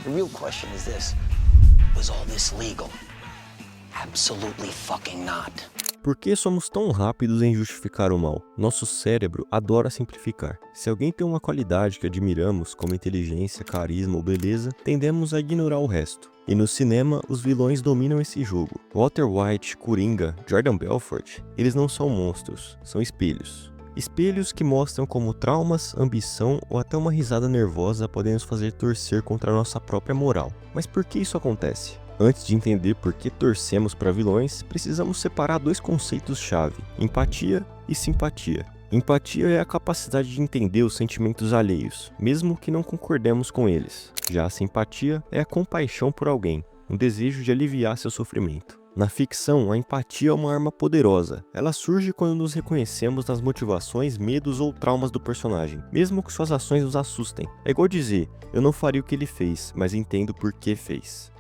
The real question is this: was all this legal? Absolutely fucking not. Por que somos tão rápidos em justificar o mal? Nosso cérebro adora simplificar. Se alguém tem uma qualidade que admiramos, como inteligência, carisma ou beleza, tendemos a ignorar o resto. E no cinema, os vilões dominam esse jogo. Walter White, Coringa, Jordan Belfort, eles não são monstros, são espelhos. Espelhos que mostram como traumas, ambição ou até uma risada nervosa podem nos fazer torcer contra a nossa própria moral. Mas por que isso acontece? Antes de entender por que torcemos para vilões, precisamos separar dois conceitos-chave: empatia e simpatia. Empatia é a capacidade de entender os sentimentos alheios, mesmo que não concordemos com eles. Já a simpatia é a compaixão por alguém, um desejo de aliviar seu sofrimento. Na ficção, a empatia é uma arma poderosa. Ela surge quando nos reconhecemos nas motivações, medos ou traumas do personagem, mesmo que suas ações nos assustem. É igual dizer: eu não faria o que ele fez, mas entendo por que fez.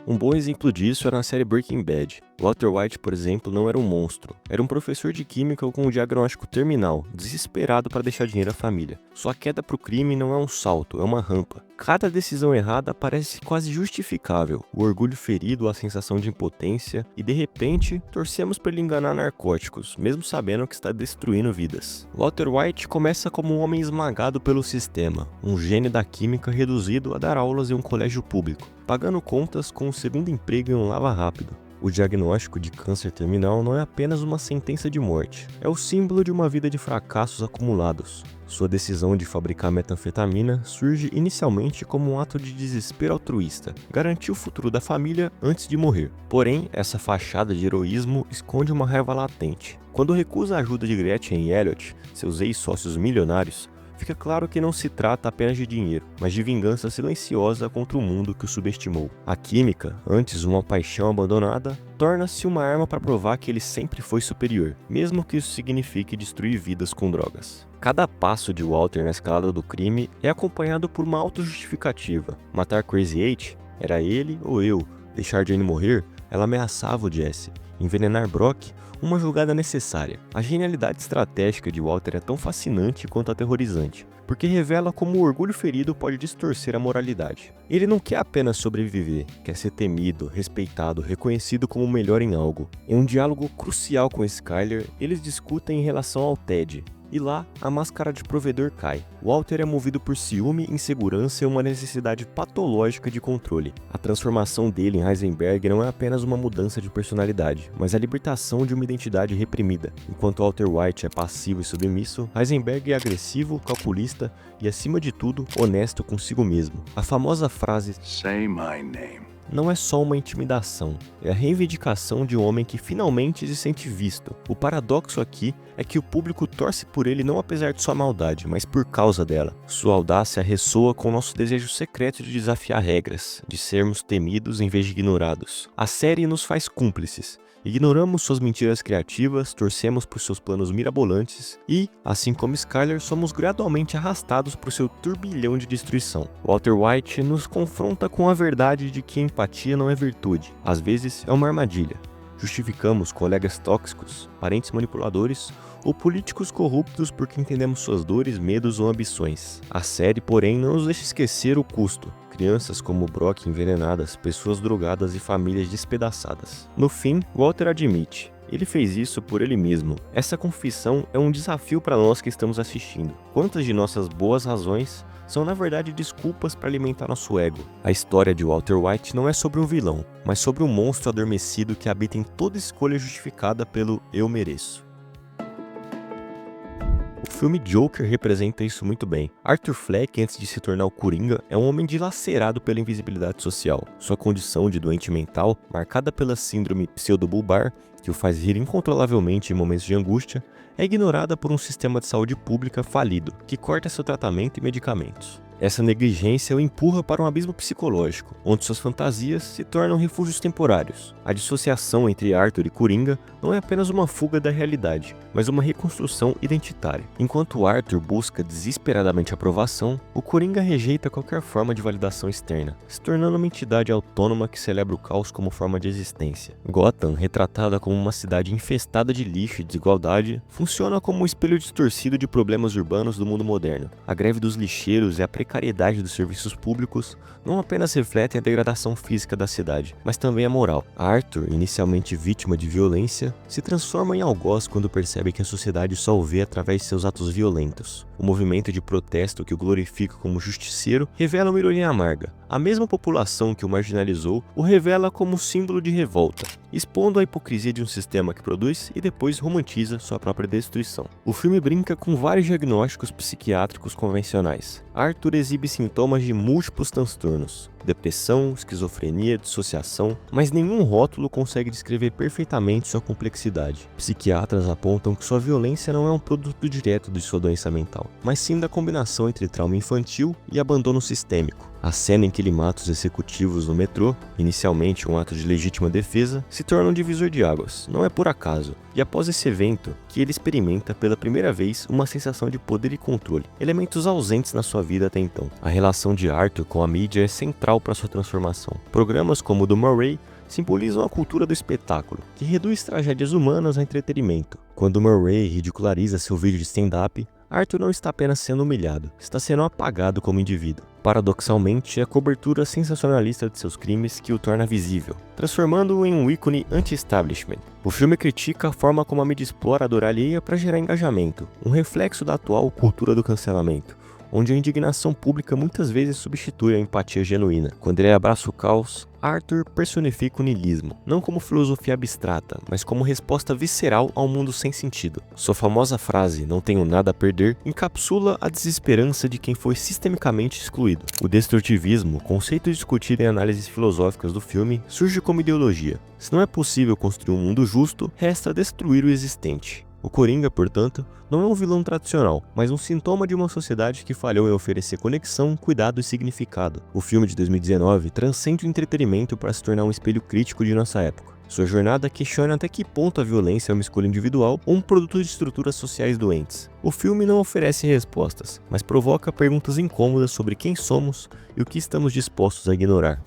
Um bom exemplo disso era na série Breaking Bad. Walter White, por exemplo, não era um monstro. Era um professor de química com um diagnóstico terminal, desesperado para deixar dinheiro à família. Sua queda para o crime não é um salto, é uma rampa. Cada decisão errada parece quase justificável. O orgulho ferido, a sensação de impotência, e de repente, torcemos para ele enganar narcóticos, mesmo sabendo que está destruindo vidas. Walter White começa como um homem esmagado pelo sistema, um gênio da química reduzido a dar aulas em um colégio público, pagando contas com um segundo emprego em um lava-rápido. O diagnóstico de câncer terminal não é apenas uma sentença de morte, é o símbolo de uma vida de fracassos acumulados. Sua decisão de fabricar metanfetamina surge inicialmente como um ato de desespero altruísta, garantir o futuro da família antes de morrer. Porém, essa fachada de heroísmo esconde uma raiva latente. Quando recusa a ajuda de Gretchen e Elliot, seus ex-sócios milionários, fica claro que não se trata apenas de dinheiro, mas de vingança silenciosa contra o mundo que o subestimou. A química, antes uma paixão abandonada, torna-se uma arma para provar que ele sempre foi superior, mesmo que isso signifique destruir vidas com drogas. Cada passo de Walter na escalada do crime é acompanhado por uma autojustificativa. Matar Crazy Eight? Era ele ou eu? Deixar Jane morrer? Ela ameaçava o Jesse. Envenenar Brock? Uma jogada necessária. A genialidade estratégica de Walter é tão fascinante quanto aterrorizante, porque revela como o orgulho ferido pode distorcer a moralidade. Ele não quer apenas sobreviver, quer ser temido, respeitado, reconhecido como o melhor em algo. Em um diálogo crucial com Skyler, eles discutem em relação ao Ted. E lá, a máscara de provedor cai. Walter é movido por ciúme, insegurança e uma necessidade patológica de controle. A transformação dele em Heisenberg não é apenas uma mudança de personalidade, mas a libertação de uma identidade reprimida. Enquanto Walter White é passivo e submisso, Heisenberg é agressivo, calculista e, acima de tudo, honesto consigo mesmo. A famosa frase "Say my name" não é só uma intimidação, é a reivindicação de um homem que finalmente se sente visto. O paradoxo aqui é que o público torce por ele não apesar de sua maldade, mas por causa dela. Sua audácia ressoa com o nosso desejo secreto de desafiar regras, de sermos temidos em vez de ignorados. A série nos faz cúmplices. Ignoramos suas mentiras criativas, torcemos por seus planos mirabolantes e, assim como Skyler, somos gradualmente arrastados por seu turbilhão de destruição. Walter White nos confronta com a verdade de que empatia não é virtude, às vezes é uma armadilha. Justificamos colegas tóxicos, parentes manipuladores ou políticos corruptos porque entendemos suas dores, medos ou ambições. A série, porém, não nos deixa esquecer o custo. Crianças como Brock envenenadas, pessoas drogadas e famílias despedaçadas. No fim, Walter admite: ele fez isso por ele mesmo. Essa confissão é um desafio para nós que estamos assistindo. Quantas de nossas boas razões são na verdade desculpas para alimentar nosso ego? A história de Walter White não é sobre um vilão, mas sobre um monstro adormecido que habita em toda escolha justificada pelo "eu mereço". O filme Joker representa isso muito bem. Arthur Fleck, antes de se tornar o Coringa, é um homem dilacerado pela invisibilidade social. Sua condição de doente mental, marcada pela síndrome pseudobulbar, que o faz rir incontrolavelmente em momentos de angústia, é ignorada por um sistema de saúde pública falido, que corta seu tratamento e medicamentos. Essa negligência o empurra para um abismo psicológico, onde suas fantasias se tornam refúgios temporários. A dissociação entre Arthur e Coringa não é apenas uma fuga da realidade, mas uma reconstrução identitária. Enquanto Arthur busca desesperadamente aprovação, o Coringa rejeita qualquer forma de validação externa, se tornando uma entidade autônoma que celebra o caos como forma de existência. Gotham, retratada como uma cidade infestada de lixo e desigualdade, funciona como um espelho distorcido de problemas urbanos do mundo moderno. A greve dos lixeiros é a precariedade precariedade dos serviços públicos não apenas refletem a degradação física da cidade, mas também a moral. Arthur, inicialmente vítima de violência, se transforma em algoz quando percebe que a sociedade só o vê através de seus atos violentos. O movimento de protesto que o glorifica como justiceiro revela uma ironia amarga. A mesma população que o marginalizou o revela como símbolo de revolta, expondo a hipocrisia de um sistema que produz e depois romantiza sua própria destruição. O filme brinca com vários diagnósticos psiquiátricos convencionais. Arthur exibe sintomas de múltiplos transtornos, depressão, esquizofrenia, dissociação, mas nenhum rótulo consegue descrever perfeitamente sua complexidade. Psiquiatras apontam que sua violência não é um produto direto de sua doença mental, mas sim da combinação entre trauma infantil e abandono sistêmico. A cena em que ele mata os executivos no metrô, inicialmente um ato de legítima defesa, se torna um divisor de águas, não é por acaso. E após esse evento, que ele experimenta pela primeira vez uma sensação de poder e controle, elementos ausentes na sua vida até então. A relação de Arthur com a mídia é central para sua transformação. Programas como o do Murray simbolizam a cultura do espetáculo, que reduz tragédias humanas a entretenimento. Quando Murray ridiculariza seu vídeo de stand-up, Arthur não está apenas sendo humilhado, está sendo apagado como indivíduo. Paradoxalmente, é a cobertura sensacionalista de seus crimes que o torna visível, transformando-o em um ícone anti-establishment. O filme critica a forma como a mídia explora a dor alheia para gerar engajamento, um reflexo da atual cultura do cancelamento, onde a indignação pública muitas vezes substitui a empatia genuína. Quando ele abraça o caos, Arthur personifica o niilismo, não como filosofia abstrata, mas como resposta visceral ao mundo sem sentido. Sua famosa frase, "não tenho nada a perder", encapsula a desesperança de quem foi sistemicamente excluído. O destrutivismo, conceito discutido em análises filosóficas do filme, surge como ideologia. Se não é possível construir um mundo justo, resta destruir o existente. O Coringa, portanto, não é um vilão tradicional, mas um sintoma de uma sociedade que falhou em oferecer conexão, cuidado e significado. O filme de 2019 transcende o entretenimento para se tornar um espelho crítico de nossa época. Sua jornada questiona até que ponto a violência é uma escolha individual ou um produto de estruturas sociais doentes. O filme não oferece respostas, mas provoca perguntas incômodas sobre quem somos e o que estamos dispostos a ignorar.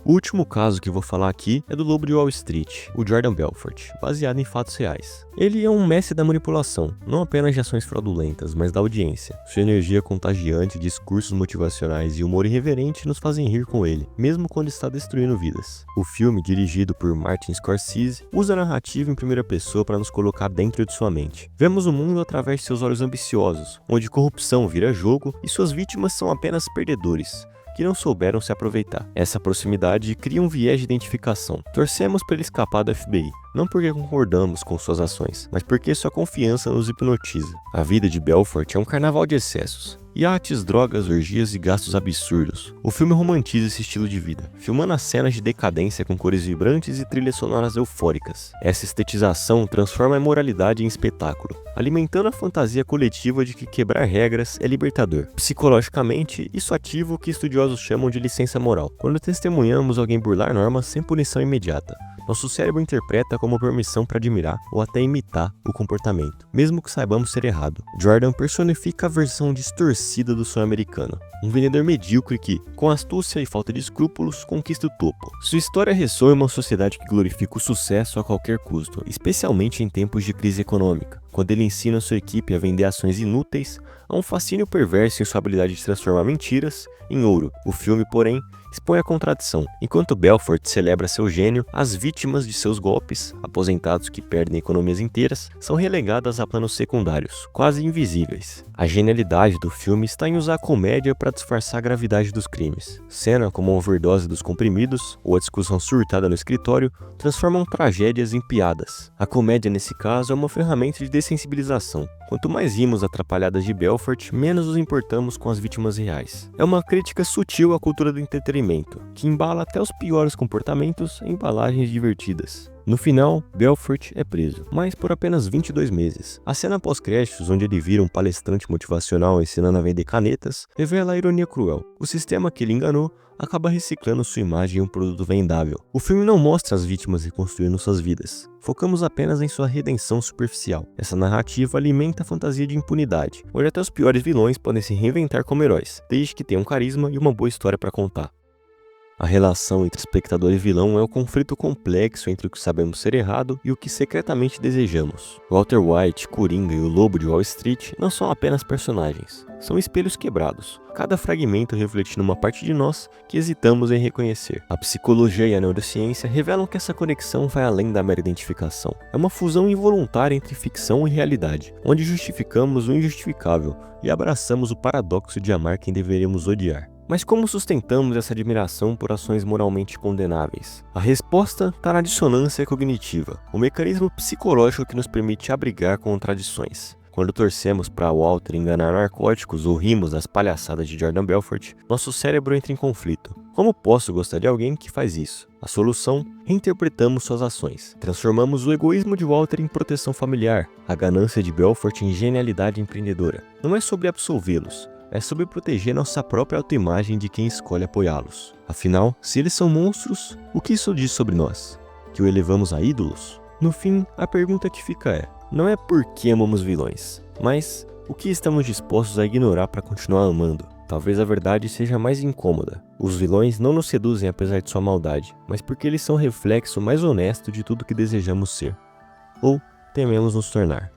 O último caso que vou falar aqui é do Lobo de Wall Street, o Jordan Belfort, baseado em fatos reais. Ele é um mestre da manipulação, não apenas de ações fraudulentas, mas da audiência. Sua energia contagiante, discursos motivacionais e humor irreverente nos fazem rir com ele, mesmo quando está destruindo vidas. O filme, dirigido por Martin Scorsese, usa a narrativa em primeira pessoa para nos colocar dentro de sua mente. Vemos o mundo através de seus olhos ambiciosos, onde corrupção vira jogo e suas vítimas são apenas perdedores que não souberam se aproveitar. Essa proximidade cria um viés de identificação. Torcemos para ele escapar do FBI, não porque concordamos com suas ações, mas porque sua confiança nos hipnotiza. A vida de Belfort é um carnaval de excessos. Iates, drogas, orgias e gastos absurdos. O filme romantiza esse estilo de vida, filmando as cenas de decadência com cores vibrantes e trilhas sonoras eufóricas. Essa estetização transforma a imoralidade em espetáculo, alimentando a fantasia coletiva de que quebrar regras é libertador. Psicologicamente, isso ativa o que estudiosos chamam de licença moral, quando testemunhamos alguém burlar normas sem punição imediata. Nosso cérebro interpreta como permissão para admirar ou até imitar o comportamento, mesmo que saibamos ser errado. Jordan personifica a versão distorcida do sonho americano, um vendedor medíocre que, com astúcia e falta de escrúpulos, conquista o topo. Sua história ressoa em uma sociedade que glorifica o sucesso a qualquer custo, especialmente em tempos de crise econômica, quando ele ensina sua equipe a vender ações inúteis, há um fascínio perverso em sua habilidade de transformar mentiras em ouro. O filme, porém, expõe a contradição. Enquanto Belfort celebra seu gênio, as vítimas de seus golpes, aposentados que perdem economias inteiras, são relegadas a planos secundários, quase invisíveis. A genialidade do filme está em usar a comédia para disfarçar a gravidade dos crimes. Cena como a overdose dos comprimidos ou a discussão surtada no escritório transformam tragédias em piadas. A comédia, nesse caso, é uma ferramenta de dessensibilização. Quanto mais rimos atrapalhadas de Belfort, menos nos importamos com as vítimas reais. É uma crítica sutil à cultura do entretenimento, que embala até os piores comportamentos em embalagens divertidas. No final, Belfort é preso, mas por apenas 22 meses. A cena pós-créditos, onde ele vira um palestrante motivacional ensinando a vender canetas, revela a ironia cruel. O sistema que ele enganou acaba reciclando sua imagem em um produto vendável. O filme não mostra as vítimas reconstruindo suas vidas. Focamos apenas em sua redenção superficial. Essa narrativa alimenta a fantasia de impunidade, onde até os piores vilões podem se reinventar como heróis, desde que tenham carisma e uma boa história para contar. A relação entre espectador e vilão é o conflito complexo entre o que sabemos ser errado e o que secretamente desejamos. Walter White, Coringa e o Lobo de Wall Street não são apenas personagens, são espelhos quebrados, cada fragmento refletindo uma parte de nós que hesitamos em reconhecer. A psicologia e a neurociência revelam que essa conexão vai além da mera identificação. É uma fusão involuntária entre ficção e realidade, onde justificamos o injustificável e abraçamos o paradoxo de amar quem deveríamos odiar. Mas como sustentamos essa admiração por ações moralmente condenáveis? A resposta está na dissonância cognitiva, o mecanismo psicológico que nos permite abrigar contradições. Quando torcemos para Walter enganar narcóticos ou rimos das palhaçadas de Jordan Belfort, nosso cérebro entra em conflito. Como posso gostar de alguém que faz isso? A solução? Reinterpretamos suas ações. Transformamos o egoísmo de Walter em proteção familiar, a ganância de Belfort em genialidade empreendedora. Não é sobre absolvê-los, é sobre proteger nossa própria autoimagem de quem escolhe apoiá-los. Afinal, se eles são monstros, o que isso diz sobre nós? Que o elevamos a ídolos? No fim, a pergunta que fica é: não é por que amamos vilões, mas o que estamos dispostos a ignorar para continuar amando? Talvez a verdade seja mais incômoda. Os vilões não nos seduzem apesar de sua maldade, mas porque eles são o reflexo mais honesto de tudo que desejamos ser, ou tememos nos tornar.